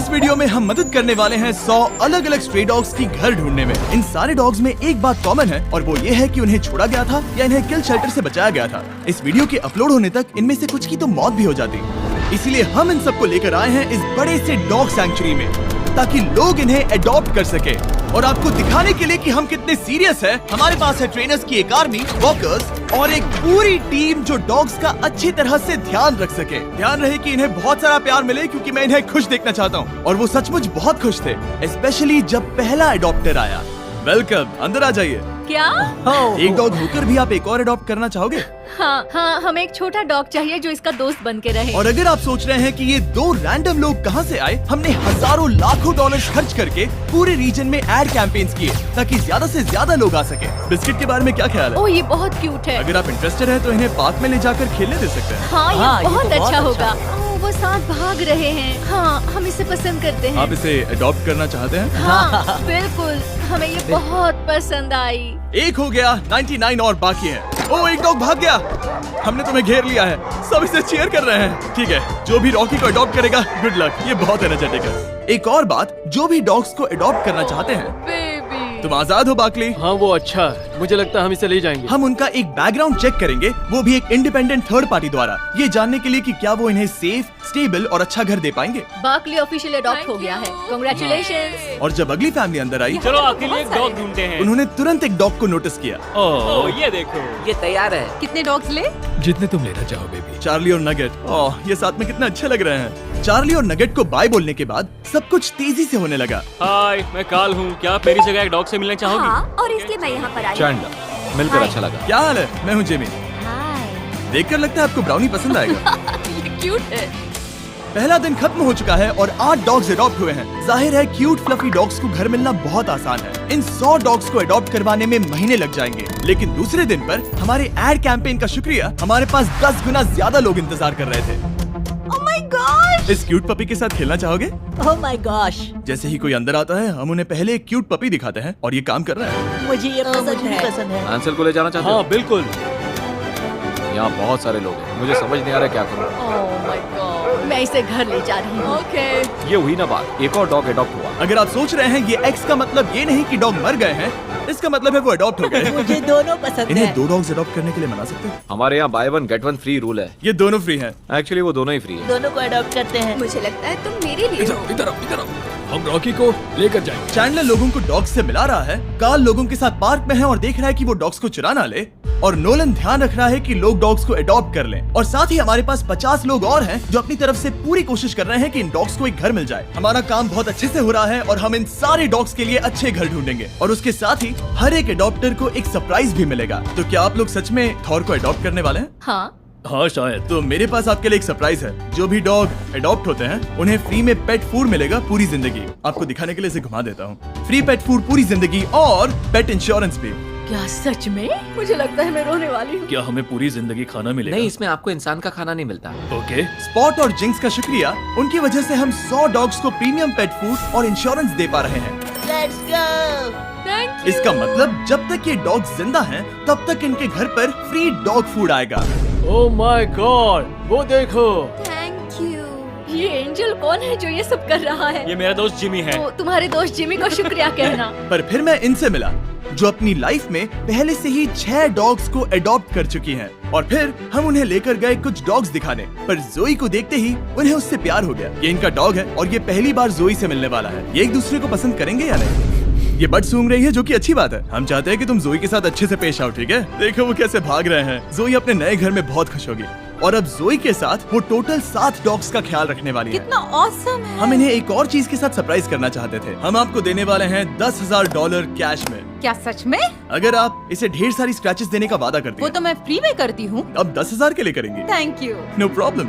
इस वीडियो में हम मदद करने वाले हैं 100 अलग अलग स्ट्रे डॉग्स की घर ढूंढने में। इन सारे डॉग्स में एक बात कॉमन है और वो ये है कि उन्हें छोड़ा गया था या इन्हें किल शेल्टर से बचाया गया था। इस वीडियो के अपलोड होने तक इनमें से कुछ की तो मौत भी हो जाती, इसीलिए हम इन सबको लेकर आए हैं इस बड़े से डॉग सैंक्चुरी में, ताकि लोग इन्हें अडॉप्ट कर सके। और आपको दिखाने के लिए कि हम कितने सीरियस हैं, हमारे पास है ट्रेनर्स की एक आर्मी, वॉकर्स और एक पूरी टीम जो डॉग्स का अच्छी तरह से ध्यान रख सके। ध्यान रहे कि इन्हें बहुत सारा प्यार मिले, क्योंकि मैं इन्हें खुश देखना चाहता हूँ। और वो सचमुच बहुत खुश थे, स्पेशली जब पहला अडॉप्टर आया। वेलकम, अंदर आ जाइए। क्या? एक डॉग होकर भी आप एक और अडॉप्ट करना चाहोगे? हाँ, हमें एक छोटा डॉग चाहिए जो इसका दोस्त बन के रहे। और अगर आप सोच रहे हैं कि ये दो रैंडम लोग कहाँ से आए, हमने हजारों लाखों डॉलर्स खर्च करके पूरे रीजन में एड कैंपेन्स किए ताकि ज्यादा से ज्यादा लोग आ सके। बिस्किट के बारे में क्या ख्याल है? ओह, ये बहुत क्यूट है। अगर आप इंटरेस्टेड हैं तो इन्हें पार्क में ले जाकर खेलने दे सकते हैं। हाँ, ये बहुत तो अच्छा होगा। ओह, वो साथ भाग रहे हैं। हाँ, हम इसे पसंद करते हैं। आप इसे अडॉप्ट करना चाहते हैं? हाँ, बिल्कुल, हमें ये बहुत पसंद आई। एक हो गया, 99 और बाकी है। ओह, एक डॉग भाग गया। हमने तुम्हें घेर लिया है, सब इसे चीयर कर रहे हैं। ठीक है, जो भी रॉकी को अडॉप्ट करेगा, गुड लक, ये बहुत एनर्जेटिक है। एक और बात, जो भी डॉग्स को अडॉप्ट करना चाहते हैं, बेबी, तुम आजाद हो बाकली। हाँ, वो अच्छा है, मुझे लगता है हम इसे ले जाएंगे। हम उनका एक बैकग्राउंड चेक करेंगे, वो भी एक इंडिपेंडेंट थर्ड पार्टी द्वारा, ये जानने के लिए कि क्या वो इन्हें सेफ, स्टेबल और अच्छा घर दे पाएंगे। बाकली ऑफिशियल अडॉप्ट हो गया है। कांग्रेचुलेशंस। और जब अगली फैमिली अंदर आई, चलो आपके लिए एक डॉग ढूंढते हैं। उन्होंने तुरंत एक डॉग को नोटिस किया। ओह, ये देखो। ये तैयार है। कितने डॉग्स ले? जितने तुम लेना चाहो बेबी। चार्ली और नगेट, ओह, ये साथ में कितना अच्छे लग रहे हैं। चार्ली और नगेट को बाय बोलने के बाद सब कुछ तेजी से होने लगा। हाय, मैं काल हूँ। क्या आप मेरी जगह एक डॉग से मिलना चाहोगी? हाँ, और इसलिए मैं यहाँ पर आई। चैंडलर, मिलकर अच्छा लगा। क्या हाल है? मैं हूँ जेमी। देखकर लगता है आपको ब्राउनी पसंद आएगा। ये क्यूट है। पहला दिन खत्म हो चुका है और 8 डॉग्स अडॉप्ट हुए हैं। जाहिर है क्यूट फ्लफी डॉग्स को घर मिलना बहुत आसान है। इन 100 डॉग्स को अडॉप्ट करवाने में महीने लग जाएंगे, लेकिन दूसरे दिन पर हमारे एड कैंपेन का शुक्रिया हमारे पास 10 गुना ज्यादा लोग इंतजार कर रहे थे। Oh my gosh! इस क्यूट पपी के साथ खेलना चाहोगे? Oh my gosh! जैसे ही कोई अंदर आता है, हम उन्हें पहले एक क्यूट पपी दिखाते हैं और ये काम कर रहा है। मुझे ये पसंद है। आंसर को ले जाना चाहते हाँ, हो? बिल्कुल। यहाँ बहुत सारे लोग हैं, मुझे समझ नहीं आ रहा क्या करूँ। ओह माय गॉड, मैं इसे घर ले जा रही हूँ। ओके। ये हुई ना बात, एक और डॉग अडॉप्ट हुआ। अगर आप सोच रहे हैं ये एक्स का मतलब ये नहीं कि डॉग मर गए हैं, इसका मतलब है वो अडॉप्ट हो गए। मुझे दोनों पसंद इन्हें है। 2 डॉग्स अडॉप्ट करने के लिए मना सकते हैं? हमारे यहाँ by one get one free rule है। ये दोनों फ्री हैं। एक्चुअली वो दोनों ही फ्री है। दोनों को अडॉप्ट करते हैं। मुझे लगता है तुम मेरे लिए हो। इधर आओ, हम रॉकी को लेकर जाएंगे। चैंडलर लोगों को डॉग्स से मिला रहा है, कार्ल लोगों के साथ पार्क में है और देख रहा है कि वो डॉग्स को चुरा ना ले, और नोलन ध्यान रख रहा है कि लोग डॉग्स को अडॉप्ट कर लें। और साथ ही हमारे पास 50 लोग और हैं जो अपनी तरफ से पूरी कोशिश कर रहे हैं कि इन डॉग्स को एक घर मिल जाए। हमारा काम बहुत अच्छे से हो रहा है और हम इन सारे डॉग्स के लिए अच्छे घर ढूंढेंगे, और उसके साथ ही हर एक अडॉप्टर को एक सरप्राइज भी मिलेगा। तो क्या आप लोग सच में थॉर को अडॉप्ट करने वाले हैं? हाँ, शायद। तो मेरे पास आपके लिए एक सरप्राइज है। जो भी डॉग अडॉप्ट होते हैं उन्हें फ्री में पेट फूड मिलेगा पूरी जिंदगी। आपको दिखाने के लिए इसे घुमा देता हूँ। फ्री पेट फूड पूरी जिंदगी और पेट इंश्योरेंस भी। क्या सच में? मुझे लगता है मैं रोने वाली हूँ। क्या हमें पूरी जिंदगी खाना मिलेगा? नहीं, इसमें आपको इंसान का खाना नहीं मिलता। ओके। स्पॉट और जिंक्स का शुक्रिया, उनकी वजह से हम 100 डॉग्स को प्रीमियम पेट फूड और इंश्योरेंस दे पा रहे हैं। Let's go! Thank you. इसका मतलब जब तक ये डॉग्स जिंदा हैं, तब तक इनके घर पर फ्री डॉग फूड आएगा। ओह माय गॉड, वो देखो। Thank you. ये एंजल कौन है जो ये सब कर रहा है? ये मेरा दोस्त जिमी है। तो तुम्हारे दोस्त जिमी को शुक्रिया कहना। पर फिर मैं इनसे मिला जो अपनी लाइफ में पहले से ही 6 डॉग्स को अडॉप्ट कर चुकी हैं। और फिर हम उन्हें लेकर गए कुछ डॉग्स दिखाने, पर जोई को देखते ही उन्हें उससे प्यार हो गया। ये इनका डॉग है और ये पहली बार जोई से मिलने वाला है। ये एक दूसरे को पसंद करेंगे या नहीं? ये बट सूंघ रही है, जो कि अच्छी बात है। हम चाहते हैं कि तुम जोई के साथ अच्छे से पेश आओ, ठीक है? देखो वो कैसे भाग रहे हैं। जोई अपने नए घर में बहुत खुश होगी, और अब जोई के साथ वो टोटल 7 डॉग्स का ख्याल रखने वाली है। कितना ऑसम है। हम इन्हें एक और चीज के साथ सरप्राइज करना चाहते थे। हम आपको देने वाले हैं $10,000 कैश में, क्या सच में? अगर आप इसे ढेर सारी स्क्रैचेस देने का वादा करती वो हैं। तो मैं फ्री में करती हूँ। अब 10,000 के लिए करेंगी? Thank you. No problem.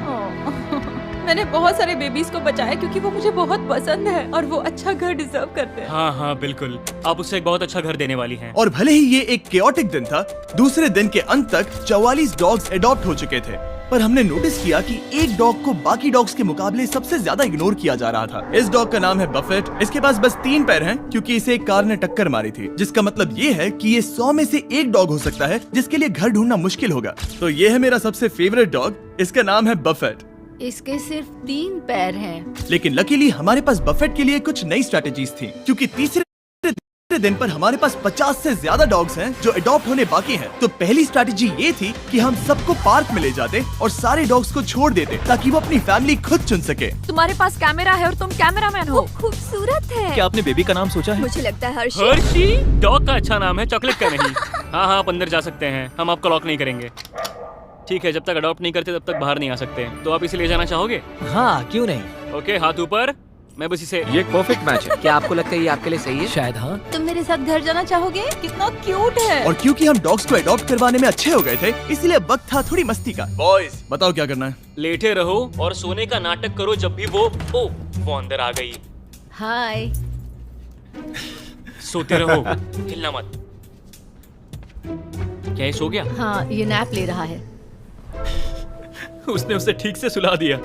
मैंने बहुत सारे बेबीज को बचाया क्योंकि वो मुझे बहुत पसंद है और वो अच्छा घर डिजर्व करते हैं। हाँ, बिल्कुल। आप उससे एक बहुत अच्छा घर देने वाली हैं। और भले ही ये एक केओटिक दिन था, दूसरे दिन के अंत तक 44 डॉग्स अडॉप्ट हो चुके थे, पर हमने नोटिस किया कि एक डॉग को बाकी डॉग्स के मुकाबले सबसे ज्यादा इग्नोर किया जा रहा था। इस डॉग का नाम है बफेट। इसके पास बस 3 पैर हैं क्योंकि इसे एक कार ने टक्कर मारी थी, जिसका मतलब ये है कि ये 100 में से एक डॉग हो सकता है जिसके लिए घर ढूंढना मुश्किल होगा। तो ये है मेरा सबसे फेवरेट डॉग, इसका नाम है बफेट। इसके सिर्फ 3 पैर हैं। लेकिन लकीली हमारे पास बफेट के लिए कुछ नई स्ट्रेटेजीज थी, क्योंकि तीसरे दिन पर हमारे पास 50 से ज्यादा डॉग्स हैं जो अडॉप्ट होने बाकी हैं। तो पहली स्ट्रैटेजी ये थी कि हम सबको पार्क में ले जाते और सारे डॉग्स को छोड़ देते ताकि वो अपनी फैमिली खुद चुन सके। तुम्हारे पास कैमरा है और तुम कैमरामैन हो। खूबसूरत है। क्या आपने बेबी का नाम सोचा है? मुझे लगता है हर्षी। हर्षी डॉग का अच्छा नाम है, चॉकलेट का नहीं। हाँ हाँ, आप अंदर जा सकते हैं, हम आपको लॉक नहीं करेंगे। ठीक है, जब तक अडॉप्ट नहीं करते तब तक बाहर नहीं आ सकते। तो आप इसे ले जाना चाहोगे? हाँ, क्यों नहीं। ओके, हाथ ऊपर। मैं बस इसे ये एक परफेक्ट मैच है। क्या आपको लगता है ये आपके लिए सही है? शायद हाँ। तुम मेरे साथ घर जाना चाहोगे? कितना क्यूट है। और क्योंकि हम डॉग्स को अडॉप्ट करवाने में अच्छे हो गए थे, इसलिए अब वक्त था थोड़ी मस्ती का। बॉयज बताओ क्या करना है? लेटे रहो और सोने का नाटक करो जब भी वो अंदर आ गई। हाय। सोते रहो, हिलना मत। क्या ये सो गया? हाँ, ये नैप ले रहा है। उसने उसे ठीक से सुला दिया।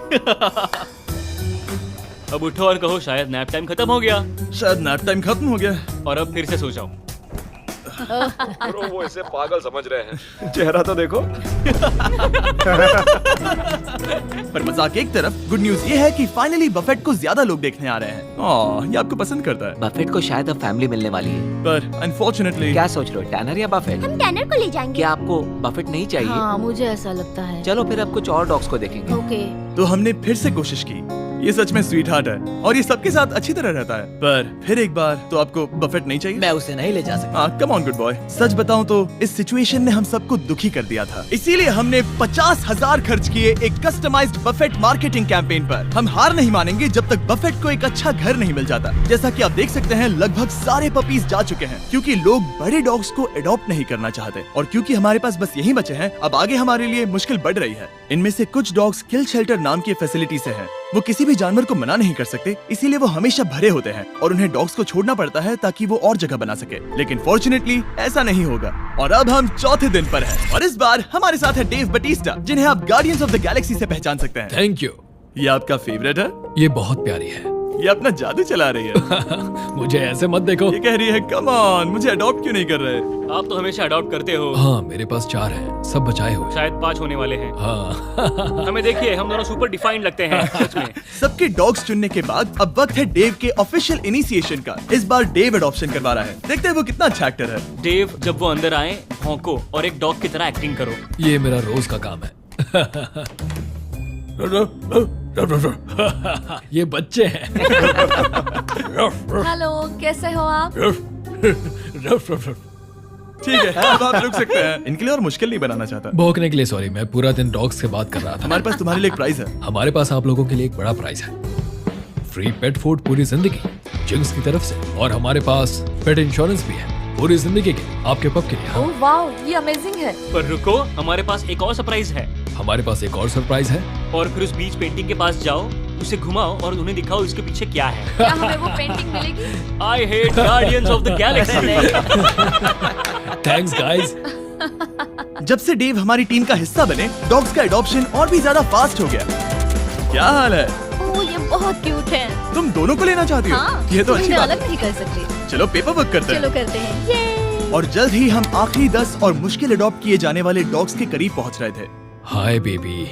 अब उठो और कहो शायद नैप टाइम खत्म हो गया। शायद नैप टाइम खत्म हो गया। और अब फिर से सो जाओ। ब्रो वो इसे पागल समझ रहे हैं। चेहरा तो देखो। पर मजाक एक तरफ, गुड न्यूज ये है कि फाइनली बफेट को ज्यादा लोग देखने आ रहे हैं। ये आपको पसंद करता है। बफेट को शायद अब फैमिली मिलने वाली है। पर अनफॉर्चुनेटली क्या सोच रहे हो, टैनर या बफेट? हम टैनर को ले जाएंगे। क्या आपको बफेट नहीं चाहिए? हाँ, मुझे ऐसा लगता है। चलो फिर अब कुछ और डॉग्स को देखेंगे। ओके। तो हमने फिर से कोशिश की। ये सच में स्वीट हार्ट है और ये सबके साथ अच्छी तरह रहता है। पर फिर एक बार तो आपको बफेट नहीं चाहिए? मैं उसे नहीं ले जा सकता। हाँ, कम ऑन गुड बॉय। सच बताऊं तो इस सिचुएशन ने हम सबको दुखी कर दिया था, इसीलिए हमने 50,000 खर्च किए एक कस्टमाइज्ड बफेट मार्केटिंग कैंपेन पर। हम हार नहीं मानेंगे जब तक बफेट को एक अच्छा घर नहीं मिल जाता। जैसा कि आप देख सकते हैं, लगभग सारे पपीज जा चुके हैं, क्योंकि लोग बड़े डॉग्स को अडॉप्ट नहीं करना चाहते। और क्योंकि हमारे पास बस यही बचे हैं, अब आगे हमारे लिए मुश्किल बढ़ रही है। इनमें से कुछ डॉग्स किल शेल्टर नाम की फैसिलिटी से हैं। वो किसी भी जानवर को मना नहीं कर सकते, इसीलिए वो हमेशा भरे होते हैं और उन्हें डॉग्स को छोड़ना पड़ता है ताकि वो और जगह बना सके। लेकिन फॉर्चुनेटली ऐसा नहीं होगा। और अब हम चौथे दिन पर हैं और इस बार हमारे साथ है डेव बटिस्टा, जिन्हें आप गार्डियंस ऑफ द गैलेक्सी से पहचान सकते हैं। Thank you. ये आपका फेवरेट है? ये बहुत प्यारी है। ये अपना जादू चला रही है। मुझे ऐसे मत देखो। ये कह रही है कम ऑन, मुझे अडॉप्ट क्यों नहीं कर रहे? आप तो हमेशा अडॉप्ट करते हो। हाँ, मेरे पास 4 हैं, सब बचाए हुए। शायद 5 होने वाले हैं। हाँ। हमें देखिए, हम दोनों सुपर डिफाइंड लगते हैं सच में। सबके डॉग्स चुनने के बाद अब वक्त है डेव के ऑफिशियल इनिशिएशन का। इस बार डेव अडॉप्शन करवा रहा है। देखते हैं वो कितना अच्छा एक्टर है। डेव, जब वो अंदर आए, भौंको और एक डॉग की तरह एक्टिंग करो। ये मेरा रोज का काम है। ये बच्चे हैं। हेलो, कैसे हो आप? ठीक है, अब आप रुक सकते हैं। इनके लिए और मुश्किल नहीं बनाना चाहता। भौंकने के लिए सॉरी, मैं पूरा दिन डॉग्स से बात कर रहा था। हमारे पास तुम्हारे लिए एक प्राइज है। हमारे पास आप लोगों के लिए एक बड़ा प्राइज है, फ्री पेट फूड पूरी जिंदगी जिंक्स की तरफ से। और हमारे पास पेट इंश्योरेंस भी है पूरी जिंदगी के आपके पप के लिए। हाँ। ओह वाओ, ये अमेजिंग है। पर रुको, हमारे पास एक और सरप्राइज है। हमारे पास एक और सरप्राइज है। और फिर उस बीच पेंटिंग के पास जाओ, उसे घुमाओ और उन्हें दिखाओ इसके पीछे क्या है। क्या हमें वो पेंटिंग मिलेगी? I hate guardians of the Galaxy. Thanks guys. जब से डेव हमारी टीम का हिस्सा बने, डॉग्स का एडॉप्शन और भी ज्यादा फास्ट हो गया। क्या हाल है? ओह, ये बहुत क्यूट है। तुम दोनों को लेना चाहती हो? हाँ, ये तो अच्छी इन्हें बात अलग है। नहीं कर सकते। चलो पेपर वर्क करते चलो हैं। करते हैं। ये और जल्द ही हम आखिरी 10 और मुश्किल अडॉप्ट किए जाने वाले डॉग्स के करीब पहुंच रहे थे। Hi baby.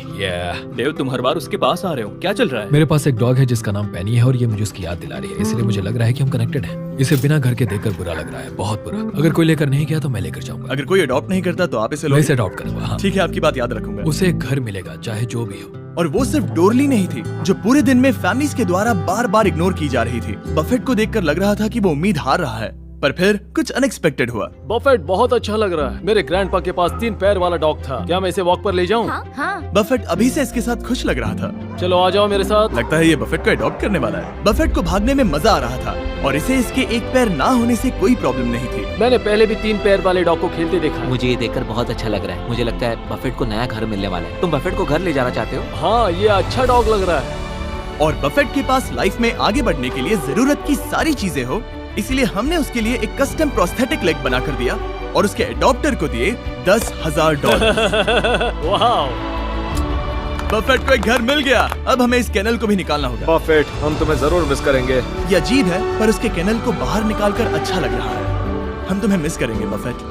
देव, तुम हर बार उसके पास आ रहे हो, क्या चल रहा है? मेरे पास एक डॉग है जिसका नाम पेनी है और ये मुझे उसकी याद दिला रही है, इसलिए मुझे लग रहा है कि हम कनेक्टेड हैं। इसे बिना घर के देखकर बुरा लग रहा है, बहुत बुरा। अगर कोई लेकर नहीं गया तो मैं लेकर जाऊंगा। अगर कोई अडॉप्ट नहीं करता तो आप इसे मैं लो। इसे अडॉप्ट करूंगा। हाँ। ठीक है, आपकी बात याद रखूंगा। उसे एक घर मिलेगा चाहे जो भी हो। और वो सिर्फ डोरली नहीं थी, जो पूरे दिन में फैमिलीज के द्वारा बार बार इग्नोर की जा रही थी। बफेट को देखकर लग रहा था कि वो उम्मीद हार रहा है, पर फिर कुछ अनएक्सपेक्टेड हुआ। बफेट बहुत अच्छा लग रहा है। मेरे ग्रैंडपा के पास 3 पैर वाला डॉग था। क्या मैं इसे वॉक पर ले जाऊं? हाँ। बफेट अभी से इसके साथ खुश लग रहा था। चलो आ जाओ मेरे साथ। लगता है ये बफेट को अडॉप्ट करने वाला है। बफेट को भागने में मजा आ रहा था और इसे इसके एक पैर ना होने से कोई प्रॉब्लम नहीं थी। मैंने पहले भी 3 पैर वाले डॉग को खेलते देखा है। मुझे ये देखकर बहुत अच्छा लग रहा है। मुझे लगता है बफेट को नया घर मिलने वाला है। तुम बफेट को घर ले जाना चाहते हो? हाँ, ये अच्छा डॉग लग रहा है। और बफेट के पास लाइफ में आगे बढ़ने के लिए जरूरत की सारी चीजें हो, इसलिए हमने उसके लिए एक कस्टम प्रोस्थेटिक लेग बना कर दिया और उसके अडॉप्टर को दिए $10,000। वाह, बफेट को एक घर मिल गया। अब हमें इस केनल को भी निकालना होगा। बफेट, हम तुम्हें जरूर मिस करेंगे। ये अजीब है, पर उसके केनल को बाहर निकालकर अच्छा लग रहा है। हम तुम्हें मिस करेंगे बफेट।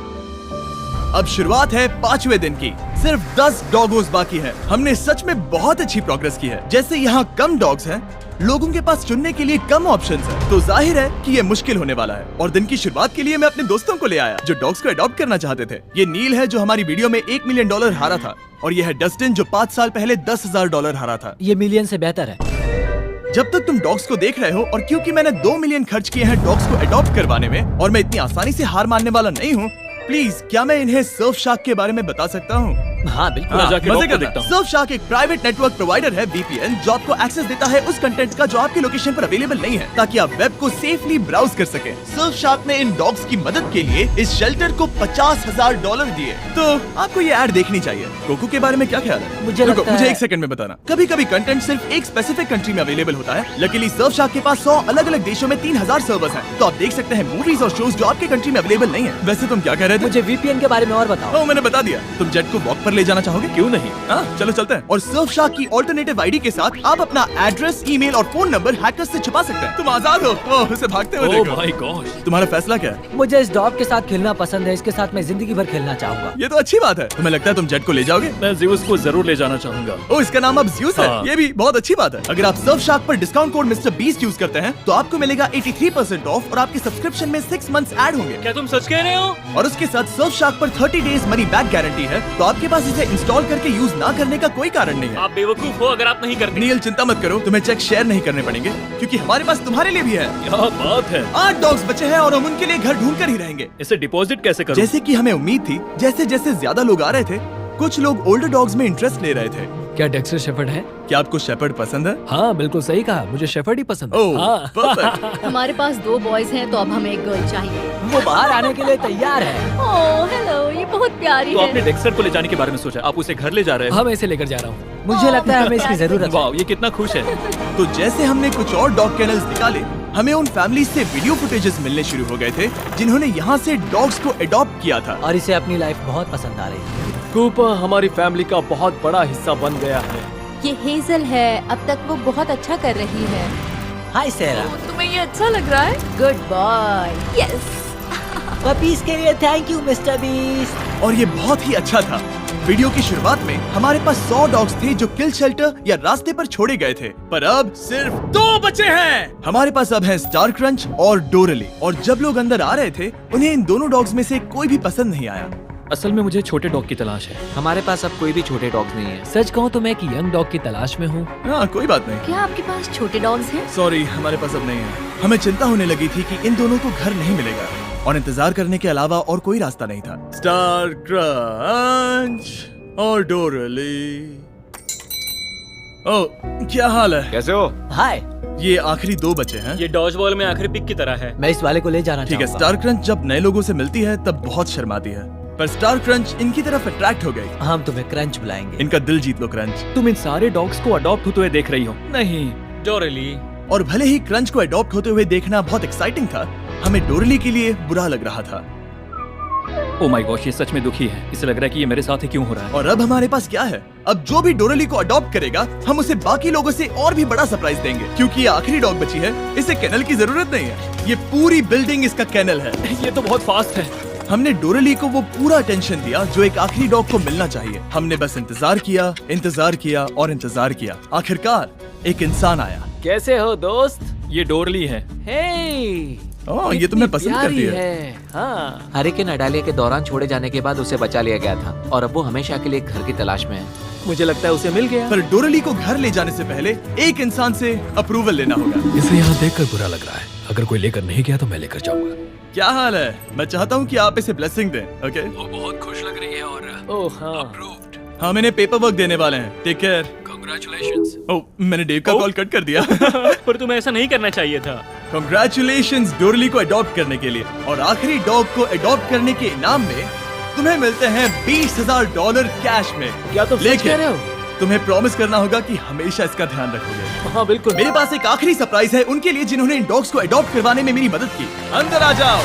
अब शुरुआत है 5वें दिन की। सिर्फ 10 डॉगोज बाकी है। हमने सच में बहुत अच्छी प्रोग्रेस की है। जैसे यहाँ कम डॉग्स हैं, लोगों के पास चुनने के लिए कम ऑप्शंस हैं, तो जाहिर है कि ये मुश्किल होने वाला है। और दिन की शुरुआत के लिए मैं अपने दोस्तों को ले आया जो डॉग्स को अडॉप्ट करना चाहते थे। ये नील है जो हमारी वीडियो में $1 मिलियन हारा था, और ये है डस्टिन जो 5 साल पहले $10,000 हारा था। ये मिलियन से बेहतर है। जब तक तुम डॉग्स को देख रहे हो, और क्योंकि मैंने 2 मिलियन खर्च किए हैं डॉग्स को अडॉप्ट करवाने में, और मैं इतनी आसानी से हार मानने वाला नहीं हूँ, प्लीज क्या मैं इन्हें सर्फ शार्क के बारे में बता सकता हूँ? हाँ बिल्कुल। मजे करना। सर्फ शार्क एक प्राइवेट नेटवर्क प्रोवाइडर है, VPN, जो आपको एक्सेस देता है उस कंटेंट का जो आपकी लोकेशन पर अवेलेबल नहीं है, ताकि आप वेब को सेफली ब्राउज कर सकें। सर्फ शार्क ने इन डॉग्स की मदद के लिए इस शेल्टर को $50,000 दिए। तो आपको ये ऐड देखनी चाहिए। कोको के बारे में क्या ख्याल है? मुझे लगता मुझे है- 1 सेकंड में बताना। कभी कभी कंटेंट सिर्फ एक स्पेसिफिक कंट्री में अवेलेबल होता है। लकीली सर्फ शार्क के पास 100 अलग अलग देशों में 3000 सर्वर्स हैं, तो आप देख सकते हैं मूवीज और शोज जो आपके कंट्री में अवेलेबल नहीं है। वैसे तुम क्या कह रहे थे? मुझे VPN के बारे में और बताओ। मैंने बता दिया। तुम जेट को वॉक पर ले जाना चाहोगे? क्यों नहीं? चलो चलते हैं। और सर्फ शार्क की ऑल्टरनेटिव आईडी के साथ आप अपना एड्रेस, ईमेल और फोन नंबर हैकर्स से छुपा सकते हैं। तुम आजाद हो। उसे भागते हुए ओह देखो। My God. तुम्हारा फैसला क्या है? मुझे इस डॉग के साथ खेलना पसंद है। इसके साथ मैं जिंदगी भर खेलना चाहूंगा। ये तो अच्छी बात है। तुम्हें लगता है तुम जेट को ले जाओगे? मैं ज़्यूस को जरूर ले जाना चाहूंगा। ओ, इसका नाम अब ज़्यूस है। हाँ। ये भी बहुत अच्छी बात है। अगर आप सर्फ शार्क पर discount code mister beast use करते हैं, तो आपको मिलेगा 83% ऑफ, और आपके सब्सक्रिप्शन में 6 मंथ्स ऐड होंगे। क्या तुम सच कह रहे हो? और उसके साथ सर्फ शार्क पर 30 डेज मनी बैक गारंटी है, तो आपके पास इसे इंस्टॉल करके यूज ना करने का कोई कारण नहीं है। आप बेवकूफ हो अगर आप नहीं करते। नील चिंता मत करो, तुम्हें चेक शेयर नहीं करने पड़ेंगे, क्योंकि हमारे पास तुम्हारे लिए भी है। क्या बात है। 8 डॉग्स बचे हैं और हम उनके लिए घर ढूंढ कर ही रहेंगे। इसे डिपॉजिट कैसे करूं? जैसे कि हमें उम्मीद थी, जैसे जैसे ज्यादा लोग आ रहे थे, कुछ लोग ओल्डर डॉग्स में इंटरेस्ट ले रहे थे। क्या डेक्स्टर शेफर्ड है? क्या आपको शेपर्ड पसंद है? हाँ बिल्कुल सही कहा, मुझे शेफर्ड ही पसंद है। ओह, हाँ। perfect। हमारे पास 2 बॉयज हैं, तो अब हमें एक गर्ल चाहिए। वो बाहर आने के लिए तैयार है। ओह हेलो, ये बहुत प्यारी तो है। आपने डेक्स्टर को ले जाने के बारे में सोचा? आप उसे घर ले जा रहे हैं? हाँ मैं इसे लेकर जा रहा हूँ। मुझे लगता है हमें इसकी जरूरत है। वाह ये कितना खुश है। तो जैसे हमने कुछ और डॉग कैनल्स निकाले, हमें उन फैमिली से वीडियो फुटेजेस मिलने शुरू हो गए थे जिन्होंने यहाँ से डॉग्स को अडॉप्ट किया था। और इसे अपनी लाइफ बहुत पसंद आ रही है। कूपर हमारी फैमिली का बहुत बड़ा हिस्सा बन गया है। ये हेजल है। अब तक वो बहुत अच्छा कर रही है। हाय सेरा। तुम्हें ये अच्छा लग रहा है? Good boy. यस। पपीज के लिए थैंक यू मिस्टर बीस्ट। और ये बहुत ही अच्छा था। वीडियो की शुरुआत में हमारे पास 100 डॉग्स थे जो किल शेल्टर या रास्ते पर छोड़े गए थे, पर अब सिर्फ 2 बचे हैं। हमारे पास अब है स्टार क्रंच और डोरली, और जब लोग अंदर आ रहे थे, उन्हें इन दोनों डॉग्स में से कोई भी पसंद नहीं आया। असल में मुझे छोटे डॉग की तलाश है। हमारे पास अब कोई भी छोटे डॉग्स नहीं है। सच कहूँ तो मैं एक यंग डॉग की तलाश में हूँ। हाँ कोई बात नहीं। क्या आपके पास छोटे डॉग्स हैं? सॉरी, हमारे पास अब नहीं है। हमें चिंता होने लगी थी कि इन दोनों को घर नहीं मिलेगा, और इंतजार करने के अलावा और कोई रास्ता नहीं था। स्टार क्रंच और डोरली। ओह, क्या हाल है? कैसे हो? हाय। ये आखिरी 2 बचे हैं। ये डॉज बॉल में आखिरी पिक की तरह है। मैं इस वाले को ले जाना ठीक है। चाहूंगा। स्टार क्रंच जब नए लोगों से मिलती है तब बहुत शर्माती है, पर स्टार क्रंच इनकी तरफ अट्रैक्ट हो गई। हम तुम्हें क्रंच बुलाएंगे। इनका दिल जीत लो क्रंच। तुम इन सारे डॉग्स को अडॉप्ट होते हुए देख रही हो? नहीं। डोरली। और भले ही क्रंच को अडॉप्ट होते हुए देखना बहुत एक्साइटिंग था, हमें डोरली के लिए बुरा लग रहा था। ओ माय गॉश, ये सच में दुखी है। इसे लग रहा है कि ये मेरे साथ ही क्यों हो रहा है। और अब हमारे पास क्या है? अब जो भी डोरली को अडॉप्ट करेगा, हम उसे बाकी लोगों से और भी बड़ा सरप्राइज देंगे, क्योंकि ये आखिरी डॉग बची है। इसे केनल की जरूरत नहीं है। ये पूरी बिल्डिंग इसका केनल है। ये तो बहुत फास्ट है। हमने डोरली को वो पूरा अटेंशन दिया जो एक आखिरी डॉग को मिलना चाहिए। हमने बस इंतजार किया, इंतजार किया और इंतजार किया। आखिरकार एक इंसान आया। कैसे हो दोस्त? ये डोरली है। हे ओह, ये तुम्हें पसंद करती है। हाँ। हरिकेन अडालिया के दौरान छोड़े जाने के बाद उसे बचा लिया गया था, और अब वो हमेशा के लिए एक घर की तलाश में है। मुझे लगता है उसे मिल गया। पर डोरली को घर ले जाने से पहले एक इंसान से अप्रूवल लेना होगा। इसे यहाँ देखकर बुरा लग रहा है। अगर कोई लेकर नहीं गया तो मैं लेकर जाऊंगा। क्या हाल है? मैं चाहता हूँ कि आप इसे ब्लेसिंग दें। ओके? वो बहुत खुश लग रही है और ओह हाँ। अप्रूव्ड। हम इन्हें पेपर वर्क देने वाले हैं। Take care. कांग्रेचुलेशंस। ओह, मैंने डेव का कॉल कट कर दिया। पर तुम्हें ऐसा नहीं करना चाहिए था। कांग्रेचुलेशंस डोरली को अडॉप्ट करने के लिए, और आखिरी डॉग को अडॉप्ट करने के इनाम में तुम्हें मिलते हैं $20,000 कैश में। क्या तुम सच लेकिन कह रहे हो? तुम्हें प्रॉमिस करना होगा कि हमेशा इसका ध्यान रखोगे। हाँ बिल्कुल। मेरे पास एक आखिरी सरप्राइज है उनके लिए जिन्होंने इन डॉग्स को अडॉप्ट करवाने में मेरी मदद की। अंदर आ जाओ।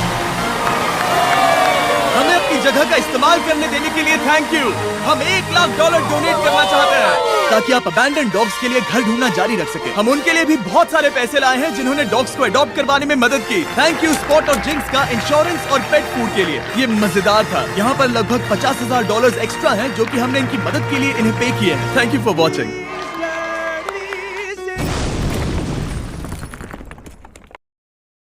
हमें अपनी जगह का इस्तेमाल करने देने के लिए थैंक यू। हम $1 लाख डोनेट करना चाहते हैं। ताकि आप अबैंडन डॉग्स के लिए घर ढूंढना जारी रख सके। हम उनके लिए भी बहुत सारे पैसे लाए हैं जिन्होंने डॉग्स को अडॉप्ट करवाने में मदद की। थैंक यू स्पॉट और जिंक्स का इंश्योरेंस और पेट फूड के लिए। ये मजेदार था। यहाँ पर लगभग $50,000 एक्स्ट्रा हैं जो कि हमने इनकी मदद के लिए इन्हें पे किए हैं। Thank you for watching.